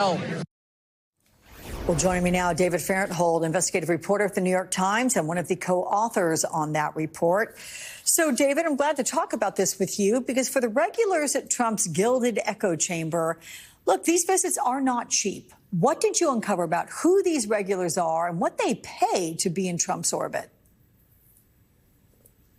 Oh. Well, joining me now, David Farenthold, investigative reporter at the New York Times and one of the co-authors on that report. So, David, I'm glad to talk about this with you because for the regulars at Trump's gilded echo chamber, look, these visits are not cheap. What did you uncover about who these regulars are and what they pay to be in Trump's orbit?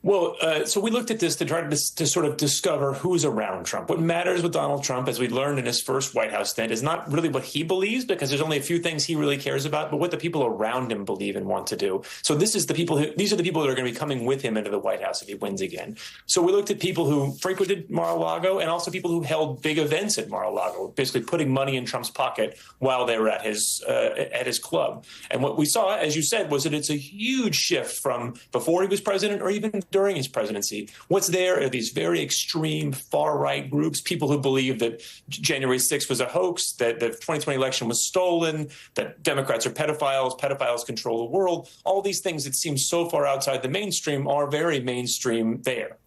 Well, so we looked at this to try to sort of discover who's around Trump. What matters with Donald Trump, as we learned in his first White House stint, is not really what he believes, because there's only a few things he really cares about, but what the people around him believe and want to do. So these are the people that are going to be coming with him into the White House if he wins again. So we looked at people who frequented Mar-a-Lago and also people who held big events at Mar-a-Lago, basically putting money in Trump's pocket while they were at his club. And what we saw, as you said, was that it's a huge shift from before he was president or even during his presidency. What's there are these very extreme far-right groups, people who believe that January 6th was a hoax, that the 2020 election was stolen, that Democrats are pedophiles control the world. All these things that seem so far outside the mainstream are very mainstream there.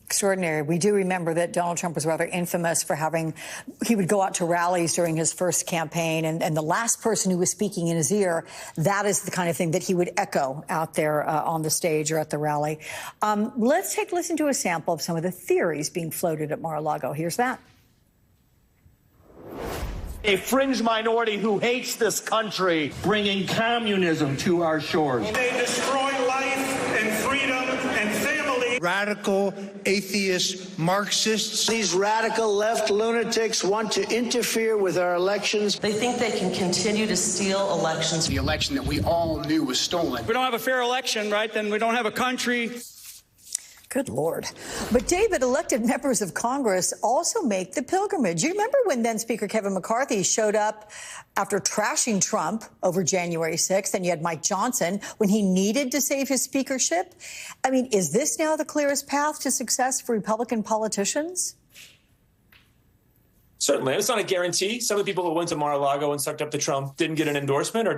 Extraordinary. We do remember that Donald Trump was rather infamous for he would go out to rallies during his first campaign, and the last person who was speaking in his ear, that is the kind of thing that he would echo out there on the stage or at the rally. Let's listen to a sample of some of the theories being floated at Mar-a-Lago. Here's that. A fringe minority who hates this country, bringing communism to our shores. They destroy life and freedom and family. Radical, atheist, Marxists. These radical left lunatics want to interfere with our elections. They think they can continue to steal elections. The election that we all knew was stolen. If we don't have a fair election, right, then we don't have a country. Good Lord. But, David, elected members of Congress also make the pilgrimage. You remember when then Speaker Kevin McCarthy showed up after trashing Trump over January 6th, and you had Mike Johnson when he needed to save his speakership? I mean, is this now the clearest path to success for Republican politicians? Certainly. It's not a guarantee. Some of the people who went to Mar-a-Lago and sucked up to Trump didn't get an endorsement or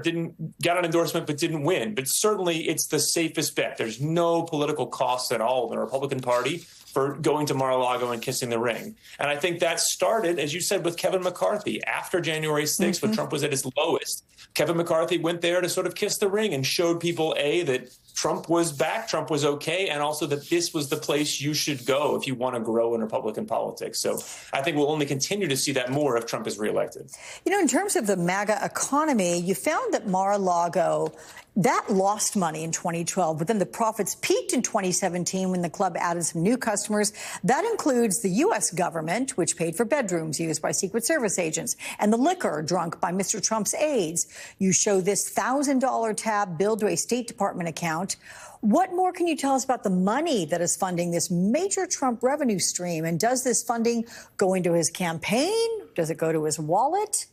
got an endorsement but didn't win. But certainly it's the safest bet. There's no political cost at all in the Republican Party for going to Mar-a-Lago and kissing the ring. And I think that started, as you said, with Kevin McCarthy. After January 6th, when Trump was at his lowest, Kevin McCarthy went there to sort of kiss the ring and showed people, A, that Trump was back, Trump was okay, and also that this was the place you should go if you want to grow in Republican politics. So I think we'll only continue to see that more if Trump is reelected. You know, in terms of the MAGA economy, you found that Mar-a-Lago, that lost money in 2012, but then the profits peaked in 2017 when the club added some new customers. That includes the U.S. government, which paid for bedrooms used by Secret Service agents, and the liquor drunk by Mr. Trump's aides. You show this $1,000 tab billed to a State Department account. What more can you tell us about the money that is funding this major Trump revenue stream? And does this funding go into his campaign? Does it go to his wallet?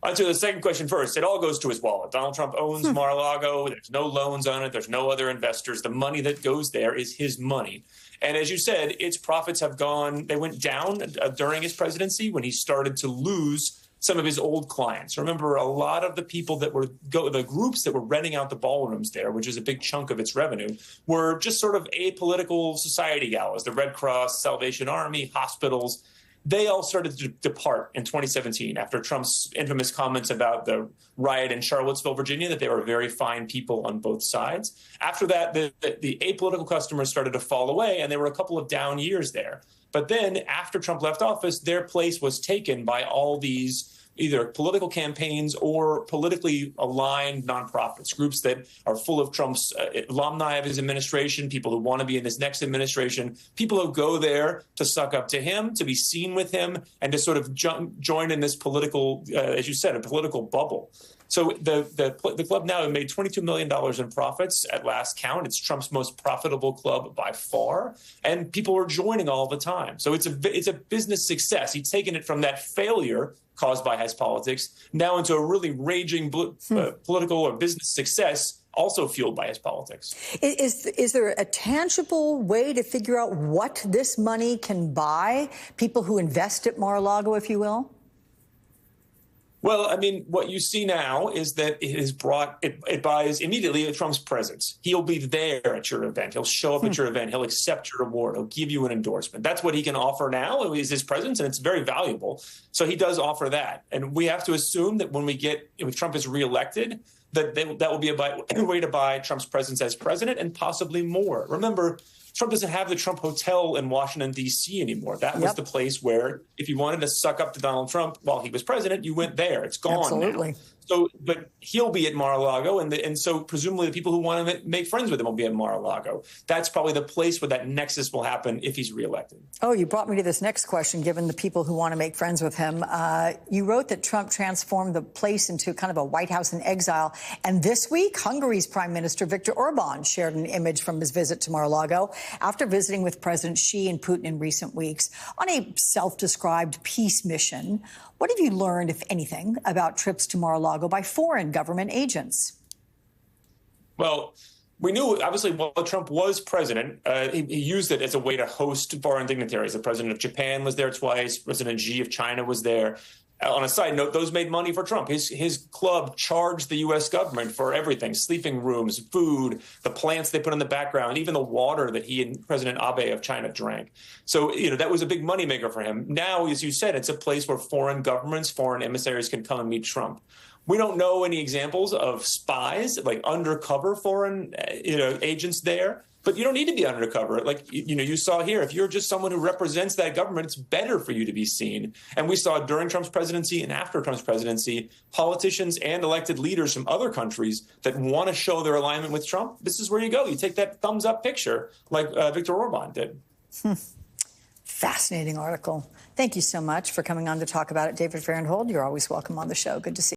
I'll answer the second question first. It all goes to his wallet. Donald Trump owns Mar-a-Lago. There's no loans on it. There's no other investors. The money that goes there is his money. And as you said, its profits they went down during his presidency when he started to lose some of his old clients. Remember, a lot of the people that were the groups that were renting out the ballrooms there, which is a big chunk of its revenue, were just sort of apolitical society galas, the Red Cross, Salvation Army, hospitals. They all started to depart in 2017 after Trump's infamous comments about the riot in Charlottesville, Virginia, that they were very fine people on both sides. After that, the apolitical customers started to fall away, and there were a couple of down years there. But then after Trump left office, their place was taken by all these either political campaigns or politically aligned nonprofits, groups that are full of Trump's alumni of his administration, people who want to be in his next administration, people who go there to suck up to him, to be seen with him, and to sort of join in this political, as you said, a political bubble. So the club now made $22 million in profits at last count. It's Trump's most profitable club by far, and people are joining all the time. So it's a business success. He's taken it from that failure caused by his politics now into a really raging political or business success, also fueled by his politics. Is there a tangible way to figure out what this money can buy? People who invest at Mar-a-Lago, if you will? Well, I mean, what you see now is that it buys immediately Trump's presence. He'll be there at your event. He'll show up at your event. He'll accept your award. He'll give you an endorsement. That's what he can offer now is his presence, and it's very valuable. So he does offer that. And we have to assume that if Trump is reelected, that will be a way to buy Trump's presence as president and possibly more. Remember, Trump doesn't have the Trump Hotel in Washington, D.C. anymore. That was the place where if you wanted to suck up to Donald Trump while he was president, you went there. It's gone Absolutely. now. So, but he'll be at Mar-a-Lago, and so presumably the people who want to make friends with him will be at Mar-a-Lago. That's probably the place where that nexus will happen if he's reelected. Oh, you brought me to this next question, given the people who want to make friends with him. You wrote that Trump transformed the place into kind of a White House in exile. And this week, Hungary's Prime Minister Viktor Orban shared an image from his visit to Mar-a-Lago after visiting with President Xi and Putin in recent weeks on a self-described peace mission. What have you learned, if anything, about trips to Mar-a-Lago by foreign government agents? Well, we knew, obviously, while Trump was president, he used it as a way to host foreign dignitaries. The president of Japan was there twice. President Xi of China was there. On a side note, those made money for Trump. His club charged the U.S. government for everything, sleeping rooms, food, the plants they put in the background, even the water that he and President Abe of China drank. So, that was a big moneymaker for him. Now, as you said, it's a place where foreign governments, foreign emissaries can come and meet Trump. We don't know any examples of spies, like undercover foreign agents there. But you don't need to be undercover. Like, you saw here, if you're just someone who represents that government, it's better for you to be seen. And we saw during Trump's presidency and after Trump's presidency, politicians and elected leaders from other countries that want to show their alignment with Trump. This is where you go. You take that thumbs up picture like Viktor Orban did. Fascinating article. Thank you so much for coming on to talk about it, David Farenthold. You're always welcome on the show. Good to see you.